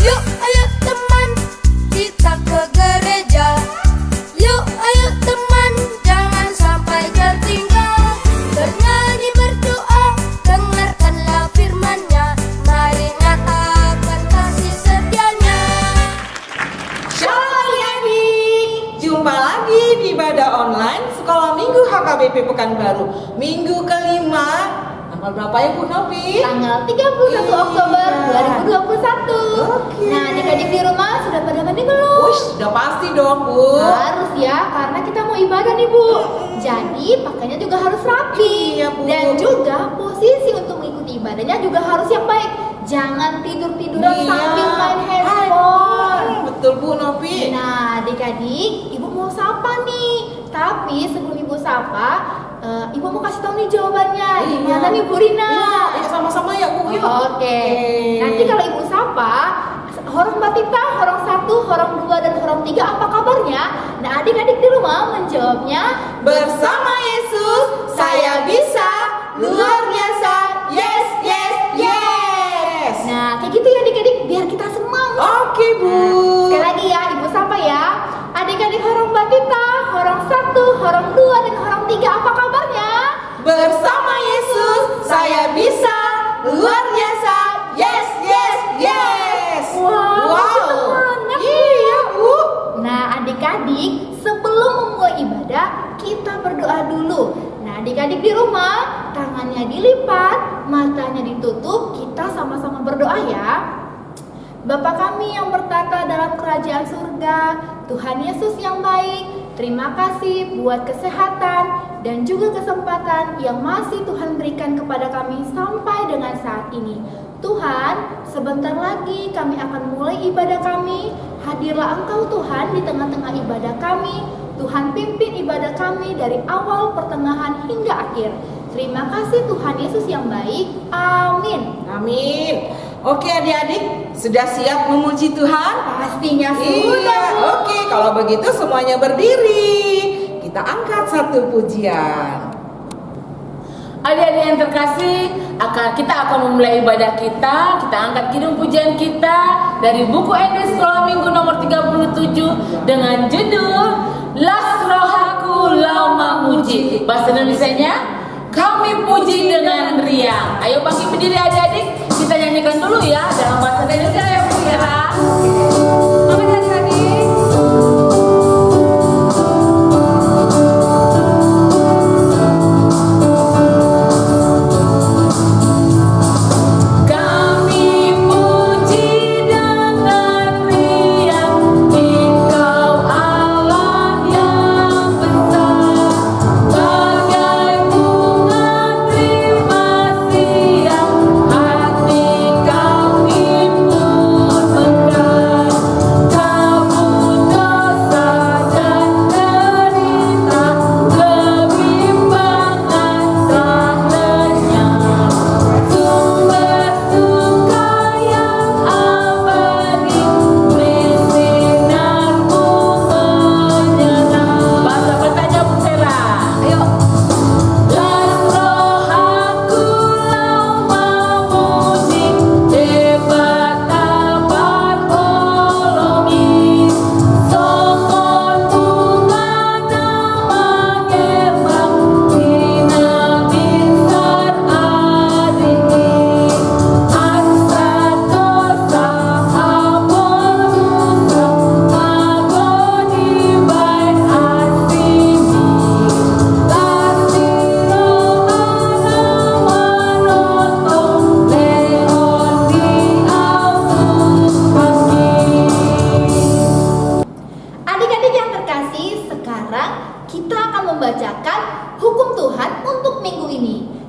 Yuk ayo teman, kita ke gereja. Yuk ayo teman, jangan sampai tertinggal. Bernyanyi berdoa, dengarkanlah firman-Nya. Mari nyatakan kasih setianya. Shalom adik-adik, jumpa lagi di ibadah online Sekolah Minggu HKBP Pekanbaru. Minggu kelima, tanggal berapa ya Bu Novi? Tanggal 31 Oktober 2021. Oke. Nah, adik-adik di rumah sudah pada mandi belum? Ush, udah pasti dong Bu. Harus ya, karena kita mau ibadah nih Bu. Jadi pakainya juga harus rapi. Iya, Bu. Dan juga posisi untuk mengikuti ibadahnya juga harus yang baik. Jangan tidur-tiduran Iya. sambil main handphone. Betul Bu Novi. Nah, adik-adik, ibu mau sapa nih. Tapi sebelum ibu sapa, ibu mau kasih tahu nih jawabannya. Gimana nih Bu Rina? Iya, sama-sama ya Bu. Yuk. Oke. Nanti kalau ibu sapa, horong batita, horong 1, horong 2, dan horong 3 apa kabarnya? Nah, adik-adik di rumah menjawabnya Bersama Yesus, saya bisa luar biasa. Yes, yes, yes. Nah, kayak gitu ya adik-adik, biar kita semangat. Oke Bu. Sekali lagi ya, ibu sapa ya. Adik-adik horong batita, horong 1, horong 2, dan horong 3 apa kabarnya? Bersama Yesus, saya bisa luar biasa. Yes, yes, yes. Wow, semangat. Iya Bu. Nah, adik-adik, sebelum memulai ibadah, kita berdoa dulu. Nah, adik-adik di rumah, tangannya dilipat, matanya ditutup, kita sama-sama berdoa ya. Bapa kami yang bertata dalam kerajaan surga, Tuhan Yesus yang baik, terima kasih buat kesehatan dan juga kesempatan yang masih Tuhan berikan kepada kami sampai dengan saat ini. Tuhan, sebentar lagi kami akan mulai ibadah kami. Hadirlah Engkau Tuhan di tengah-tengah ibadah kami. Tuhan pimpin ibadah kami dari awal, pertengahan hingga akhir. Terima kasih Tuhan Yesus yang baik. Amin. Amin. Oke adik-adik, sudah siap memuji Tuhan? Pastinya Iya. sudah. Oke, kalau begitu semuanya berdiri. Kita angkat satu pujian. Adik-adik yang terkasih, kita akan memulai ibadah kita. Kita angkat kidung pujian kita dari buku Edis Sekolah Minggu nomor 37 dengan judul Las Rohaku Lau Memuji. Bahasa Indonesianya, kami puji dengan riang. Ayo bangkit berdiri adik-adik, kita nyanyikan dulu ya dalam bahasa Indonesia ya Bu ya. Selamat adik-adik.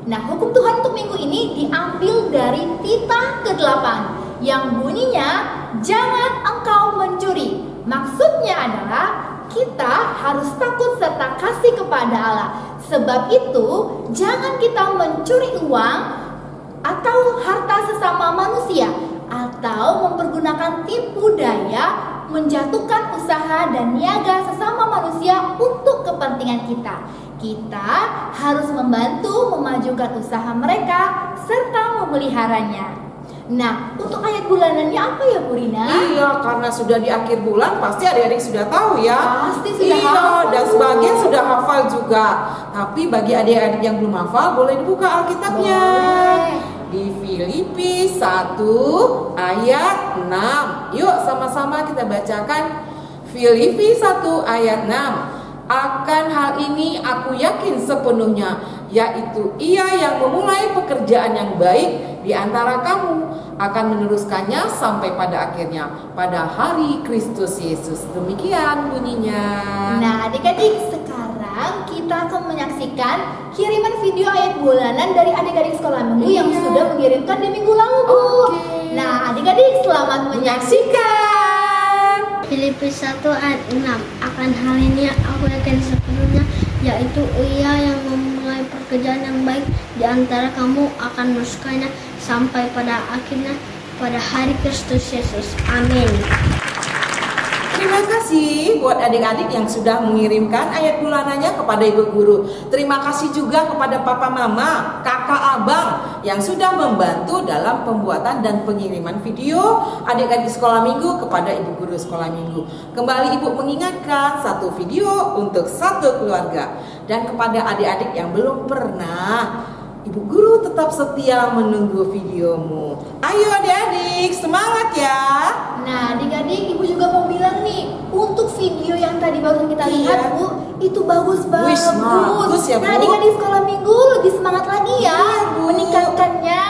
Nah, hukum Tuhan untuk minggu ini diambil dari titah ke-8 yang bunyinya, jangan engkau mencuri. Maksudnya adalah kita harus takut serta kasih kepada Allah. Sebab itu, jangan kita mencuri uang atau harta sesama manusia, atau mempergunakan tipu daya, menjatuhkan usaha dan niaga sesama manusia untuk kepentingan kita. Kita harus membantu memajukan usaha mereka serta memeliharanya. Nah, untuk ayat bulanannya apa ya Bu Rina? Iya, karena sudah di akhir bulan pasti adik-adik sudah tahu ya. Pasti sudah iya, hafal. dan sebagian sudah hafal juga. Tapi bagi adik-adik yang belum hafal boleh dibuka Alkitabnya. Boleh. Di Filipi 1 ayat 6. Yuk sama-sama kita bacakan Filipi 1 ayat 6. Akan hal ini aku yakin sepenuhnya, yaitu Ia yang memulai pekerjaan yang baik di antara kamu akan meneruskannya sampai pada akhirnya pada hari Kristus Yesus. Demikian bunyinya. Nah, adik-adik, sekarang kita akan menyaksikan kiriman video ayat bulanan dari adik-adik sekolah minggu yang Iya. sudah mengirimkan di minggu lalu, Bu. Oke. Nah, adik-adik selamat menyaksikan. Filipi 1 ayat 6. Akan hal ini aku yakin sepenuhnya, yaitu Ia yang memulai pekerjaan yang baik di antara kamu akan meneruskannya sampai pada akhirnya pada hari Kristus Yesus. Amin. Terima kasih buat adik-adik yang sudah mengirimkan ayat bulanannya kepada ibu guru. Terima kasih juga kepada papa mama, kakak abang yang sudah membantu dalam pembuatan dan pengiriman video adik-adik sekolah minggu kepada ibu guru sekolah minggu. Kembali ibu mengingatkan, satu video untuk satu keluarga. Dan kepada adik-adik yang belum pernah, ibu guru tetap setia menunggu videomu. Ayo adik-adik, semangat ya. Nah, adik-adik, ibu juga mau bilang nih, untuk video yang tadi baru kita Iya. lihat, Bu, itu bagus banget. Wis, bagus ya, Bu. Nah, adik-adik sekolah minggu lebih semangat lagi ya Iya, Bu. meningkatkannya.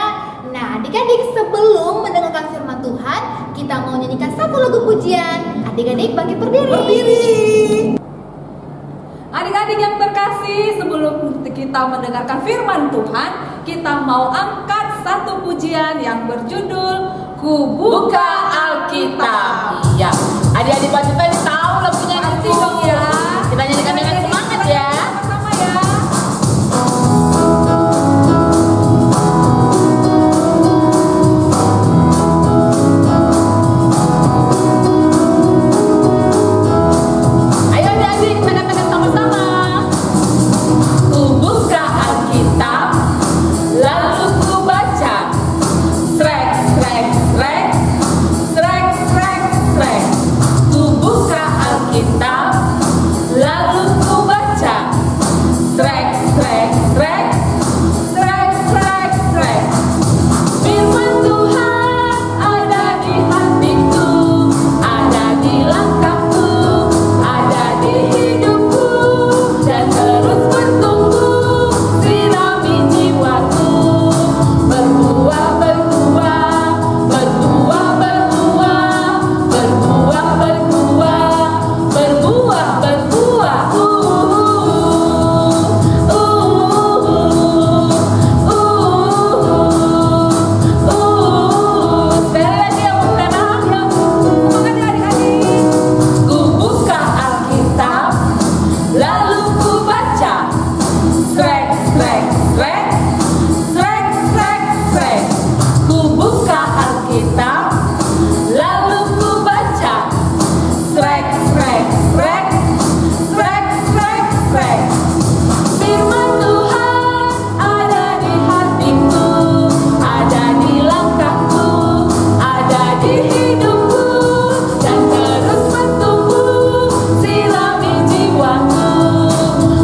Nah, adik-adik, sebelum mendengarkan firman Tuhan, kita mau nyanyikan satu lagu pujian. Adik-adik bangkit berdiri. Berdiri. Adik-adik yang terkasih, sebelum kita mendengarkan firman Tuhan, kita mau angkat satu pujian yang berjudul Ku Buka Alkitab. Iya. Adik-adik baju tadi tahu lagunya Pasti itu. dong ya. Kita nyanyikan dengan semangat ya. Sama-sama ya. Ayo adik-adik kita katakan sama-sama. Ku buka Alkitab, lalu ku baca. Srek, srek, srek, srek, srek, srek. Ku buka Alkitab, lalu ku baca. Srek, srek, srek, srek, srek, srek. Firman Tuhan ada di hatiku, ada di langkahku, ada di hidupku, dan terus bertumbuh, sirami jiwaku. Berbuah, berbuah, berbuah, berbuah, berbuah, berbuah, berbuah, berbuah. Sekali lagi ya, bukan ya. Semangat ya adik-adik. Ku buka Alkitab, lalu ku baca. Srek, srek, srek, srek, srek, srek. Ku buka Alkitab, lalu ku baca. Srek, srek, srek, srek, srek, srek. Firman Tuhan ada di hatiku, ada di langkahku, ada di hidupku, dan terus bertumbuh, sirami jiwaku.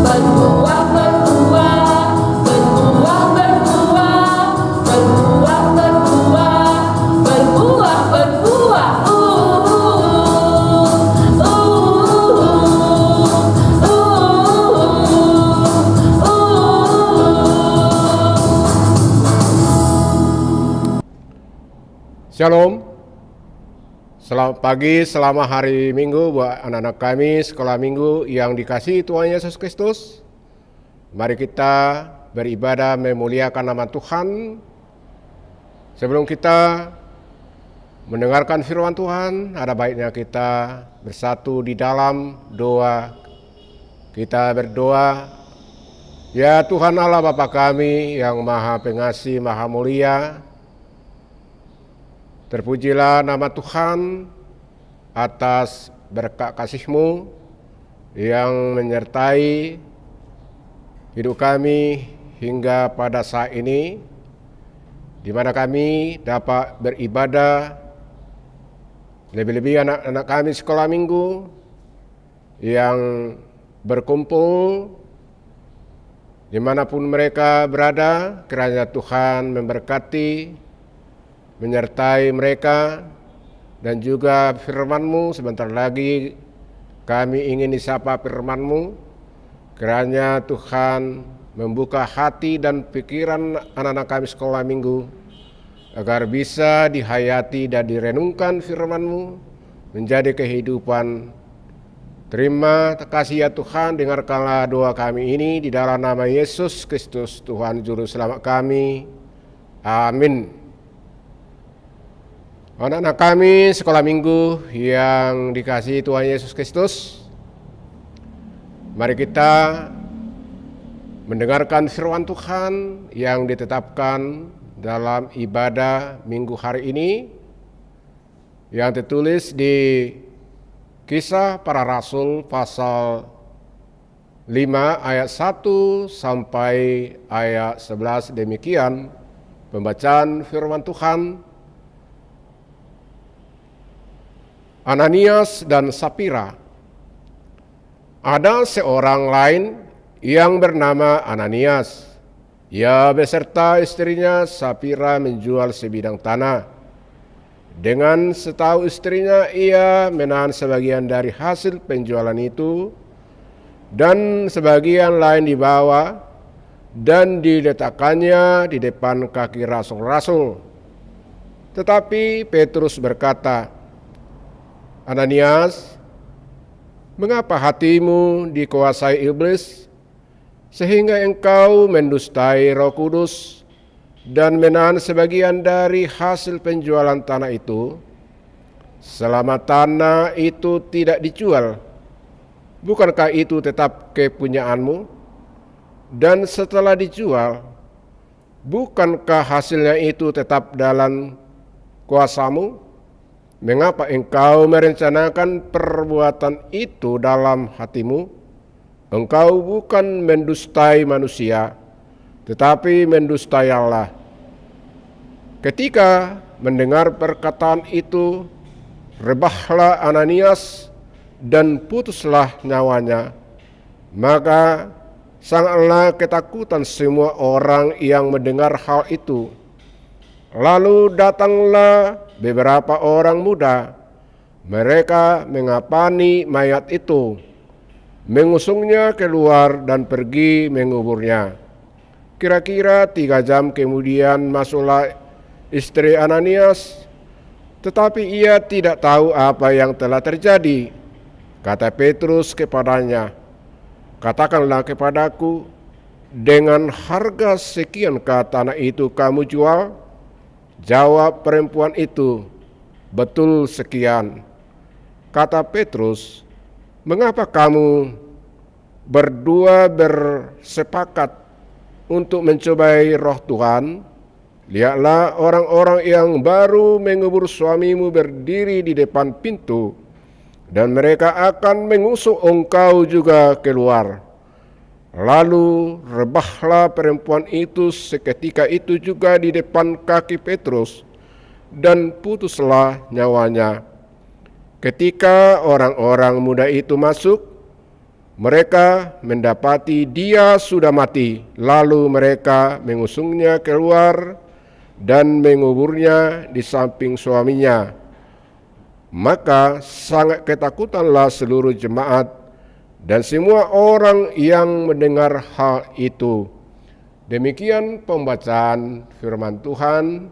Berbuah, berbuah, berbuah, berbuah, berbuah, berbuah, berbuah, berbuah. Shalom. Selamat pagi, selamat hari Minggu buat anak-anak kami sekolah Minggu yang dikasihi Tuhan Yesus Kristus. Mari kita beribadah memuliakan nama Tuhan. Sebelum kita mendengarkan firman Tuhan, ada baiknya kita bersatu di dalam doa. Kita berdoa, ya Tuhan Allah Bapa kami yang Maha Pengasih, Maha Mulia. Terpujilah nama Tuhan atas berkat kasih-Mu yang menyertai hidup kami hingga pada saat ini. di mana kami dapat beribadah, lebih-lebih anak-anak kami sekolah minggu yang berkumpul dimanapun mereka berada. Kiranya Tuhan memberkati, menyertai mereka, dan juga firman-Mu. Sebentar lagi kami ingin disapa firman-Mu. Kiranya Tuhan membuka hati dan pikiran anak-anak kami sekolah minggu agar bisa dihayati dan direnungkan firman-Mu menjadi kehidupan. Terima kasih ya Tuhan, dengarkanlah doa kami ini di dalam nama Yesus Kristus, Tuhan Juru Selamat kami. Amin. Anak-anak kami sekolah minggu yang dikasihi Tuhan Yesus Kristus, mari kita mendengarkan firman Tuhan yang ditetapkan dalam ibadah minggu hari ini, yang tertulis di Kisah Para Rasul pasal 5 ayat 1 sampai ayat 11. Demikian pembacaan firman Tuhan. Ananias dan Sapira. Ada seorang lain yang bernama Ananias. Ia beserta istrinya Sapira menjual sebidang tanah. Dengan setahu istrinya, ia menahan sebagian dari hasil penjualan itu dan sebagian lain dibawa dan diletakkannya di depan kaki rasul-rasul. Tetapi Petrus berkata, Ananias, mengapa hatimu dikuasai iblis sehingga engkau mendustai Roh Kudus dan menahan sebagian dari hasil penjualan tanah itu? Selama tanah itu tidak dijual, bukankah itu tetap kepunyaanmu? Dan setelah dijual, bukankah hasilnya itu tetap dalam kuasamu? Mengapa engkau merencanakan perbuatan itu dalam hatimu? Engkau bukan mendustai manusia, tetapi mendustai Allah. Ketika mendengar perkataan itu, rebahlah Ananias dan putuslah nyawanya. Maka sangatlah ketakutan semua orang yang mendengar hal itu. Lalu datanglah beberapa orang muda. Mereka mengapani mayat itu, mengusungnya keluar dan pergi menguburnya. Kira-kira 3 jam kemudian masuklah istri Ananias, tetapi ia tidak tahu apa yang telah terjadi. Kata Petrus kepadanya, katakanlah kepadaku, dengan harga sekiankah tanah itu kamu jual? Jawab perempuan itu, betul sekian. Kata Petrus, mengapa kamu berdua bersepakat untuk mencobai roh Tuhan? Lihatlah, orang-orang yang baru mengubur suamimu berdiri di depan pintu, dan mereka akan mengusung engkau juga keluar. Lalu rebahlah perempuan itu seketika itu juga di depan kaki Petrus, dan putuslah nyawanya. Ketika orang-orang muda itu masuk, mereka mendapati dia sudah mati. Lalu mereka mengusungnya keluar dan menguburnya di samping suaminya. Maka sangat ketakutanlah seluruh jemaat dan semua orang yang mendengar hal itu. Demikian pembacaan firman Tuhan.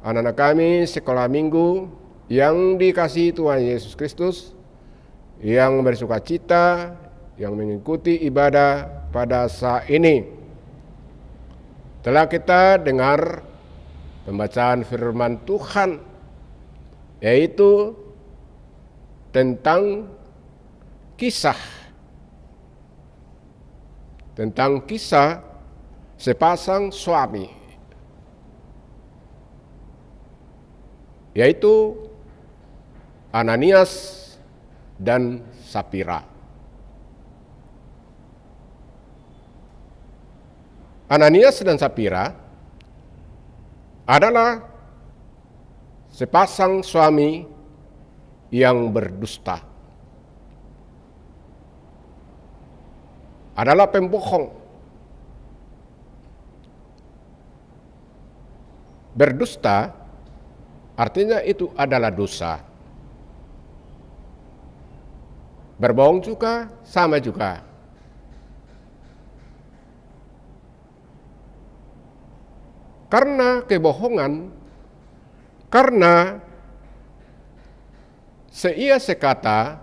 Anak-anak kami sekolah minggu yang dikasihi Tuhan Yesus Kristus, yang bersuka cita, yang mengikuti ibadah pada saat ini. Telah kita dengar pembacaan firman Tuhan, yaitu tentang kisah sepasang suami, yaitu Ananias dan Sapira. Ananias dan Sapira adalah sepasang suami yang berdusta, adalah pembohong. Berdusta artinya itu adalah dosa. Berbohong juga sama juga. Karena kebohongan, karena seia sekata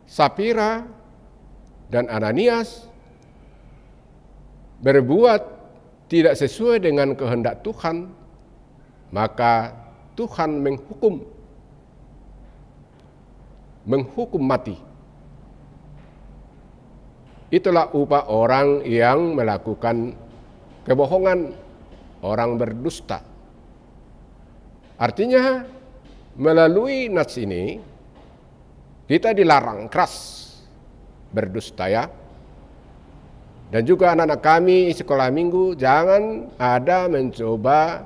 Sapira dan Ananias berbuat tidak sesuai dengan kehendak Tuhan, maka Tuhan menghukum mati. Itulah upah orang yang melakukan kebohongan, orang berdusta. Artinya melalui nats ini kita dilarang keras berdusta ya. Dan juga anak-anak kami sekolah minggu jangan ada mencoba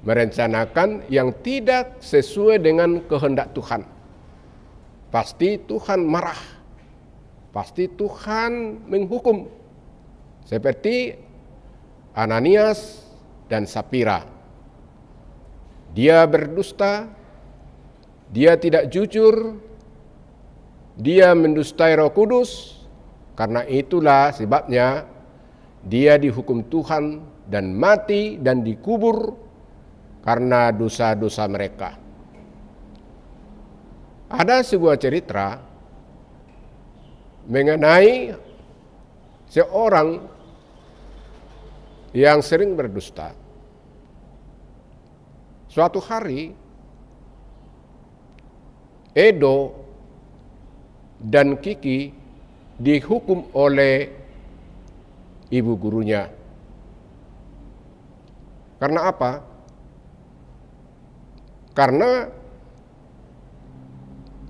merencanakan yang tidak sesuai dengan kehendak Tuhan. Pasti Tuhan marah. Pasti Tuhan menghukum. Seperti Ananias dan Sapira. Dia berdusta, dia tidak jujur, dia mendustai Roh Kudus. Karena itulah sebabnya dia dihukum Tuhan dan mati dan dikubur karena dosa-dosa mereka. Ada sebuah cerita mengenai seorang yang sering berdusta. Suatu hari Edo dan Kiki dihukum oleh ibu gurunya. Karena apa? Karena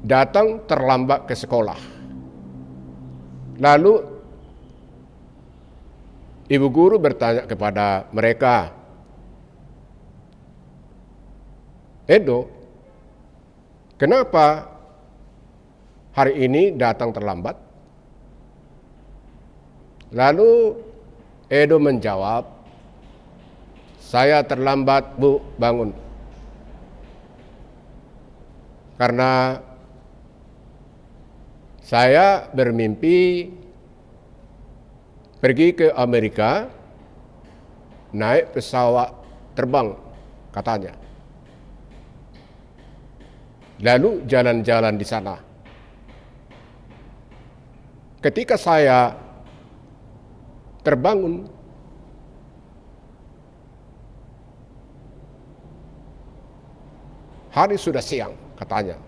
datang terlambat ke sekolah. Lalu ibu guru bertanya kepada mereka, Edo, kenapa hari ini datang terlambat? Lalu Edo menjawab, saya terlambat Bu bangun. Karena saya bermimpi pergi ke Amerika, naik pesawat terbang katanya. Lalu jalan-jalan di sana. Ketika saya terbangun, hari sudah siang katanya.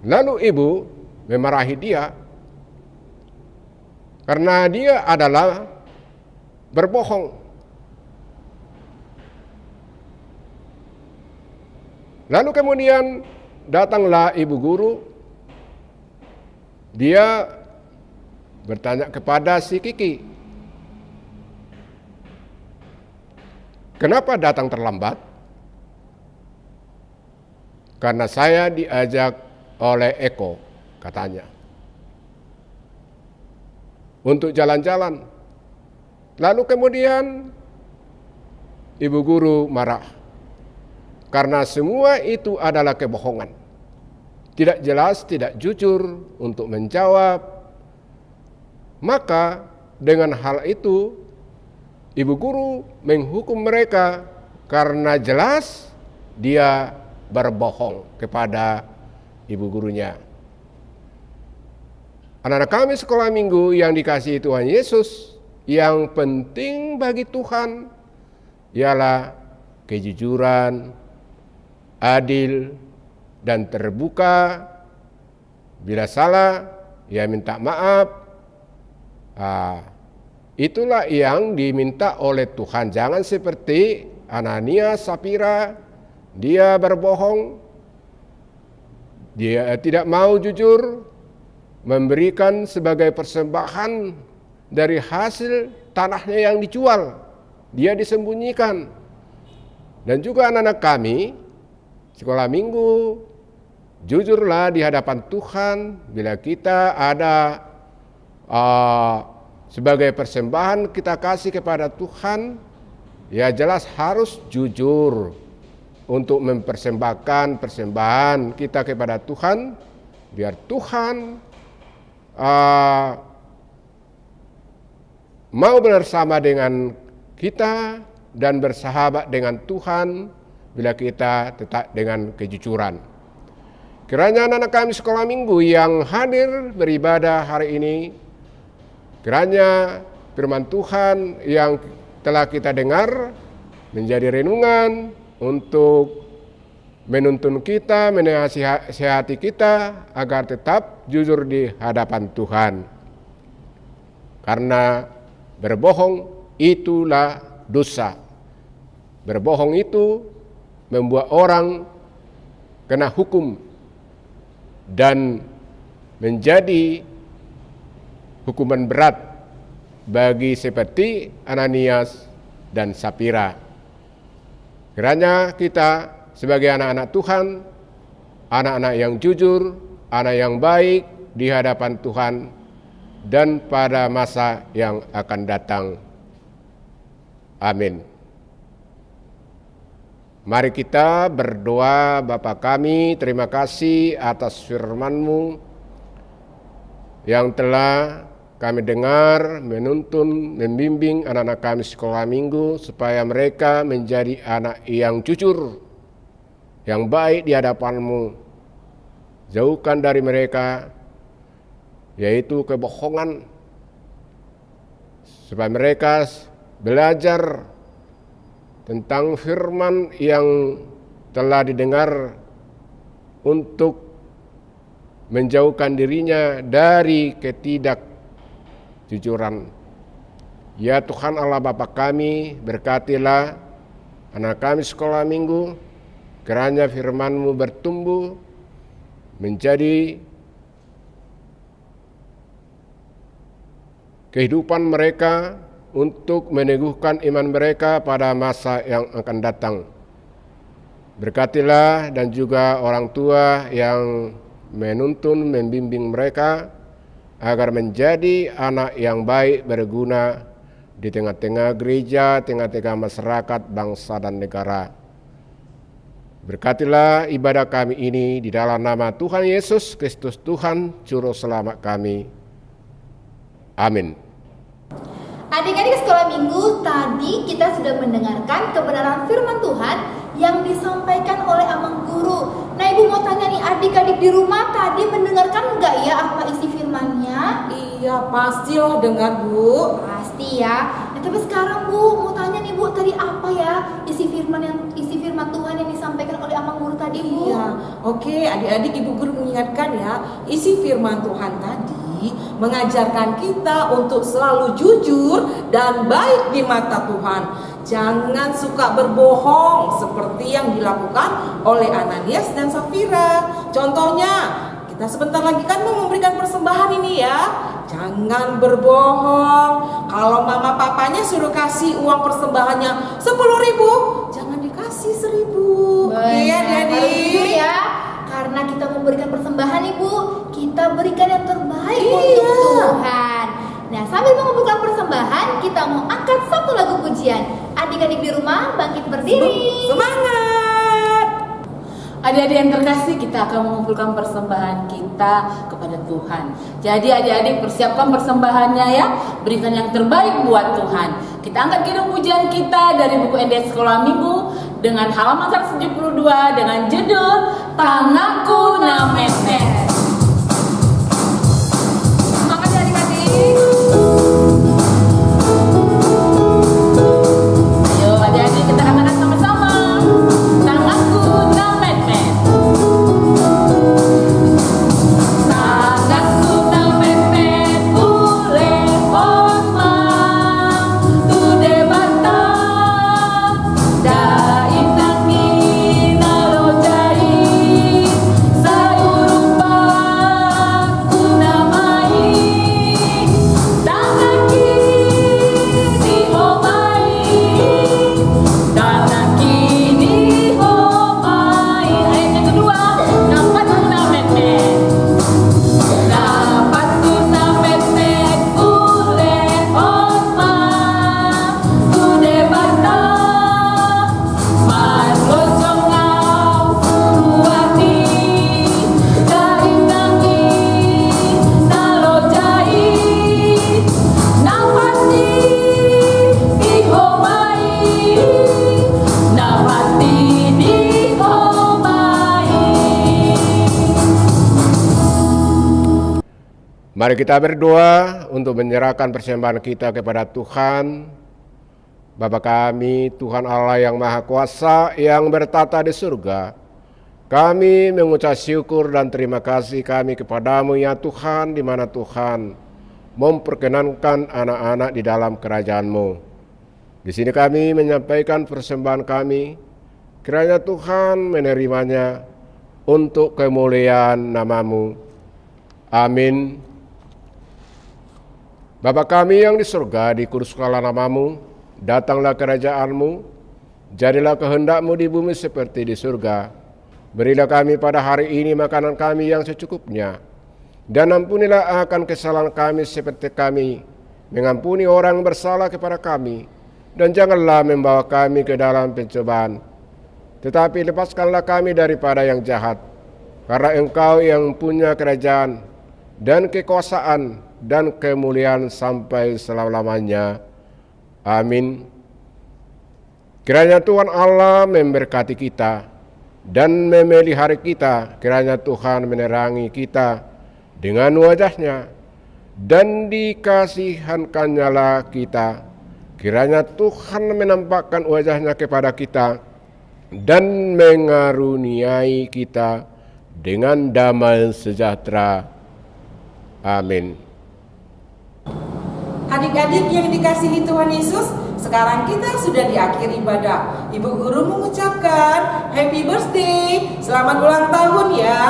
Lalu ibu memarahi dia karena dia adalah berbohong. Lalu kemudian datanglah ibu guru. Dia bertanya kepada si Kiki, kenapa datang terlambat? Karena saya diajak oleh Eko, katanya, untuk jalan-jalan. Lalu kemudian ibu guru marah karena semua itu adalah kebohongan, tidak jelas, tidak jujur untuk menjawab. Maka dengan hal itu ibu guru menghukum mereka karena jelas dia berbohong kepada ibu gurunya. Anak-anak kami sekolah minggu yang dikasihi Tuhan Yesus, yang penting bagi Tuhan ialah kejujuran, adil, dan terbuka. Bila salah, ya minta maaf. Itulah yang diminta oleh Tuhan. Jangan seperti Ananias, Sapira, dia berbohong, dia tidak mau jujur, memberikan sebagai persembahan dari hasil tanahnya yang dijual. Dia disembunyikan. Dan juga anak-anak kami, sekolah minggu, jujurlah di hadapan Tuhan bila kita ada sebagai persembahan kita kasih kepada Tuhan, ya jelas harus jujur untuk mempersembahkan persembahan kita kepada Tuhan, biar Tuhan mau bersama dengan kita dan bersahabat dengan Tuhan bila kita tetap dengan kejujuran. Kiranya anak-anak kami sekolah minggu yang hadir beribadah hari ini, kiranya firman Tuhan yang telah kita dengar menjadi renungan untuk menuntun kita, menasihati kita agar tetap jujur di hadapan Tuhan. Karena berbohong itulah dosa. Berbohong itu membuat orang kena hukum dan menjadi hukuman berat bagi seperti Ananias dan Sapira. Kiranya kita sebagai anak-anak Tuhan, anak-anak yang jujur, anak yang baik di hadapan Tuhan dan pada masa yang akan datang. Amin. Mari kita berdoa. Bapa kami, terima kasih atas firman-Mu yang telah kami dengar, menuntun, membimbing anak-anak kami sekolah minggu supaya mereka menjadi anak yang jujur, yang baik di hadapan-Mu. Jauhkan dari mereka yaitu kebohongan, supaya mereka belajar tentang firman yang telah didengar untuk menjauhkan dirinya dari ketidakjujuran. Ya Tuhan Allah Bapa kami, berkatilah anak kami sekolah minggu, kiranya firman-Mu bertumbuh menjadi kehidupan mereka untuk meneguhkan iman mereka pada masa yang akan datang. Berkatilah dan juga orang tua yang menuntun, membimbing mereka agar menjadi anak yang baik, berguna di tengah-tengah gereja, tengah-tengah masyarakat, bangsa dan negara. Berkatilah ibadah kami ini di dalam nama Tuhan Yesus Kristus Tuhan Juru Selamat kami. Amin. Adik-adik sekolah minggu, tadi kita sudah mendengarkan kebenaran firman Tuhan yang disampaikan oleh Amang Guru. Nah, Ibu mau tanya nih, adik-adik di rumah tadi mendengarkan enggak ya apa isi firmannya? Iya, pastilah dengar, Bu. Pasti ya. Nah, tapi sekarang Bu mau tanya nih Bu, tadi apa ya isi firman Tuhan yang disampaikan oleh Amang Guru tadi, Bu? Iya, oke, adik-adik Ibu Guru mengingatkan ya, isi firman Tuhan tadi mengajarkan kita untuk selalu jujur dan baik di mata Tuhan. Jangan suka berbohong seperti yang dilakukan oleh Ananias dan Sapira. Contohnya, kita sebentar lagi kan mau memberikan persembahan ini ya. Jangan berbohong. Kalau mama papanya suruh kasih uang persembahannya 10.000, jangan dikasih 1.000. Iya, adik-adik. Ya, karena kita memberikan persembahan Ibu, kita berikan yang terbaik untuk Tuhan. Nah, sambil mengumpulkan persembahan, kita mau angkat satu lagu pujian. Adik-adik di rumah bangkit berdiri. Semangat! Adik-adik yang terkasih, kita akan mengumpulkan persembahan kita kepada Tuhan. Jadi adik-adik persiapkan persembahannya ya, berikan yang terbaik buat Tuhan. Kita angkat kidung pujian kita dari buku NDS Sekolah Minggu dengan halaman 172 dengan judul Tanganku Namet-net. Semangat ya adik-adik. Ayo adik-adik kita katakan sama-sama. Tanganku namet-net. Tanganku namet-net boleh hormat tu debata dain nangin alojai sayurupa kunama Mari kita berdoa untuk menyerahkan persembahan kita kepada Tuhan. Bapa kami, Tuhan Allah yang Maha Kuasa, yang bertata di surga, kami mengucap syukur dan terima kasih kami kepadamu ya Tuhan, di mana Tuhan memperkenankan anak-anak di dalam kerajaan-Mu. Di sini kami menyampaikan persembahan kami, kiranya Tuhan menerimanya untuk kemuliaan nama-Mu. Amin. Bapa kami yang di surga, dikuduskanlah nama-Mu, datanglah kerajaan-Mu, jadilah kehendak-Mu di bumi seperti di surga. Berilah kami pada hari ini makanan kami yang secukupnya, dan ampunilah akan kesalahan kami seperti kami mengampuni orang bersalah kepada kami, dan janganlah membawa kami ke dalam pencobaan, tetapi lepaskanlah kami daripada yang jahat, karena Engkau yang punya kerajaan dan kekuasaan dan kemuliaan sampai selama-lamanya. Amin. Kiranya Tuhan Allah memberkati kita dan memelihara kita. Kiranya Tuhan menerangi kita dengan wajah-Nya dan dikasihankan-Nya kita. Kiranya Tuhan menampakkan wajah-Nya kepada kita dan mengaruniai kita dengan damai sejahtera. Amin. Adik-adik yang dikasihi Tuhan Yesus, sekarang kita sudah di akhir ibadah. Ibu guru mengucapkan happy birthday, selamat ulang tahun ya.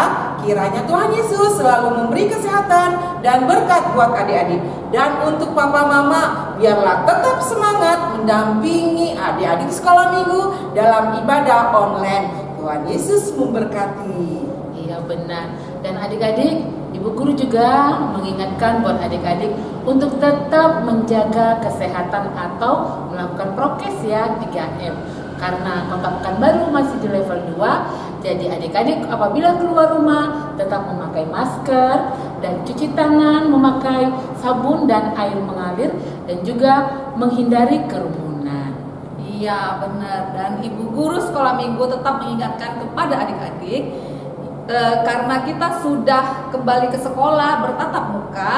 Kiranya Tuhan Yesus selalu memberi kesehatan dan berkat buat adik-adik. Dan untuk papa mama, biarlah tetap semangat mendampingi adik-adik sekolah minggu dalam ibadah online. Tuhan Yesus memberkati. Iya benar. Dan adik-adik, Ibu Guru juga mengingatkan buat adik-adik untuk tetap menjaga kesehatan atau melakukan prokes ya 3M. Karena Kota Pekanbaru masih di level 2, jadi adik-adik apabila keluar rumah tetap memakai masker dan cuci tangan, memakai sabun dan air mengalir, dan juga menghindari kerumunan. Iya benar, dan Ibu Guru Sekolah Minggu tetap mengingatkan kepada adik-adik karena kita sudah kembali ke sekolah bertatap muka,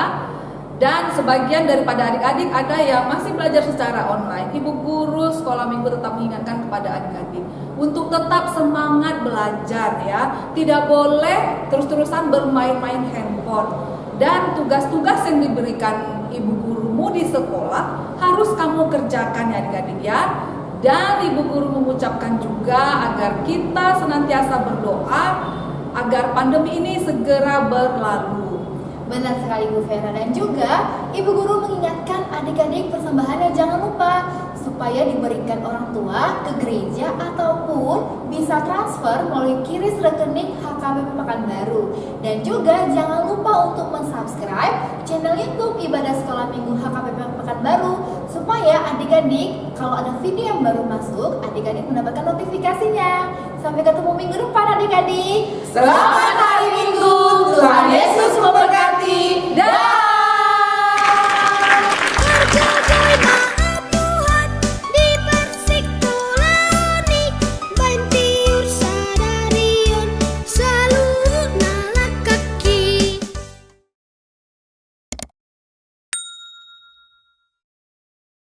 dan sebagian daripada adik-adik ada yang masih belajar secara online. Ibu Guru Sekolah Minggu tetap mengingatkan kepada adik-adik untuk tetap semangat belajar ya. Tidak boleh terus-terusan bermain-main handphone, dan tugas-tugas yang diberikan ibu gurumu di sekolah harus kamu kerjakan ya adik-adik ya. Dan Ibu Guru mengucapkan juga agar kita senantiasa berdoa agar pandemi ini segera berlalu. Benar sekali Bu Vera, dan juga Ibu Guru mengingatkan adik-adik persembahannya jangan lupa supaya diberikan orang tua ke gereja ataupun bisa transfer melalui QRIS rekening HKBP Pekanbaru. Dan juga jangan lupa untuk mensubscribe channel YouTube Ibadah Sekolah Minggu HKBP Pekanbaru supaya adik-adik kalau ada video yang baru masuk, adik-adik mendapatkan notifikasinya. Sampai ketemu minggu depan adik-adik. Selamat